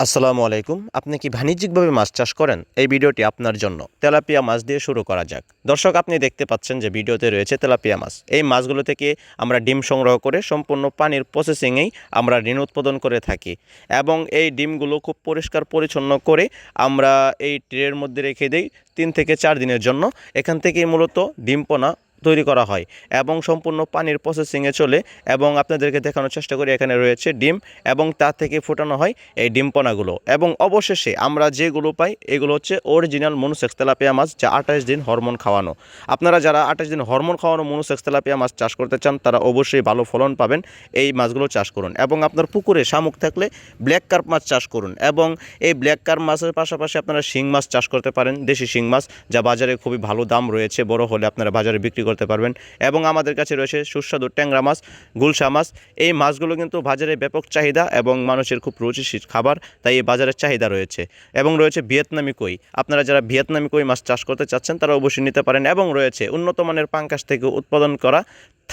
আসসালামু আলাইকুম। আপনি কি বাণিজ্যিকভাবে মাছ চাষ করেন? এই ভিডিওটি আপনার জন্য। তেলাপিয়া মাছ দিয়ে শুরু করা যাক। দর্শক, আপনি দেখতে পাচ্ছেন যে ভিডিওতে রয়েছে তেলাপিয়া মাছ। এই মাছগুলো থেকে আমরা ডিম সংগ্রহ করে সম্পূর্ণ পানির প্রসেসিংয়েই আমরা ডিম উৎপাদন করে থাকি এবং এই ডিমগুলো খুব পরিষ্কার পরিচ্ছন্ন করে আমরা এই ট্রের মধ্যে রেখে দেই ৩ থেকে ৪ দিনের জন্য। এখান থেকেই মূলত ডিম পোনা তৈরি করা হয় এবং সম্পূর্ণ পানির প্রসেসিংয়ে চলে এবং আপনাদেরকে দেখানোর চেষ্টা করি। এখানে রয়েছে ডিম এবং তা থেকে ফোটানো হয় এই ডিম পোনাগুলো এবং অবশেষে আমরা যেগুলো পাই এগুলো হচ্ছে অরিজিনাল মনুসেক্স তেলাপিয়া মাছ, যা ২৮ দিন হরমোন খাওয়ানো। আপনারা যারা ২৮ দিন হরমোন খাওয়ানো মনুসেক্স তেলাপিয়া মাছ চাষ করতে চান তারা অবশ্যই ভালো ফলন পাবেন। এই মাছগুলো চাষ করুন এবং আপনার পুকুরে শামুক থাকলে ব্ল্যাক কার্প মাছ চাষ করুন এবং এই ব্ল্যাক কার্প মাছের পাশাপাশি আপনারা শিং মাছ চাষ করতে পারেন, দেশি শিং মাছ, যা বাজারে খুবই ভালো দাম রয়েছে। বড় হলে আপনারা বাজারে বিক্রি করতে পারবেন এবং আমাদের কাছে রয়েছে সুস্বাদু ট্যাংরা মাছ, গুলশা মাছ। এই মাছগুলো কিন্তু বাজারে ব্যাপক চাহিদা এবং মানুষের খুব রুচিশীল খাবার, তাই এই বাজারের চাহিদা রয়েছে। এবং রয়েছে ভিয়েতনামি কই। আপনারা যারা ভিয়েতনামি কই মাছ চাষ করতে চাচ্ছেন তারা অবশ্যই নিতে পারেন এবং রয়েছে উন্নত মানের পাঙ্গাস থেকে উৎপাদন করা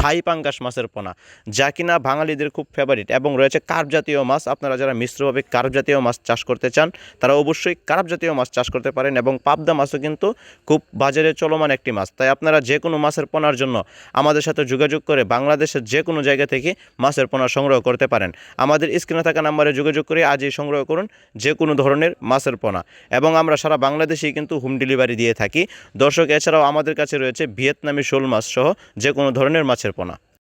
থাই পাঙ্গাস মাছের পোনা, যা কিনা বাঙালিদের খুব ফেভারিট। এবং রয়েছে কার্প জাতীয় মাছ। আপনারা যারা মিশ্রভাবে কার্প জাতীয় মাছ চাষ করতে চান তারা অবশ্যই কার্প জাতীয় মাছ চাষ করতে পারেন এবং পাবদা মাছও কিন্তু খুব বাজারে চলমান একটি মাছ। তাই আপনারা যে কোনো মাছের পোনার জন্য আমাদের সাথে যোগাযোগ করে বাংলাদেশের যে কোনো জায়গা থেকে মাছের পোনা সংগ্রহ করতে পারেন। আমাদের স্ক্রিনে থাকা নাম্বারে যোগাযোগ করে আজই সংগ্রহ করুন যে কোনো ধরনের মাছের পোনা এবং আমরা সারা বাংলাদেশেই কিন্তু হোম ডেলিভারি দিয়ে থাকি। দর্শক, এছাড়াও আমাদের কাছে রয়েছে ভিয়েতনামি শোল মাছ সহ যে কোনো ধরনের মাছের পোনা।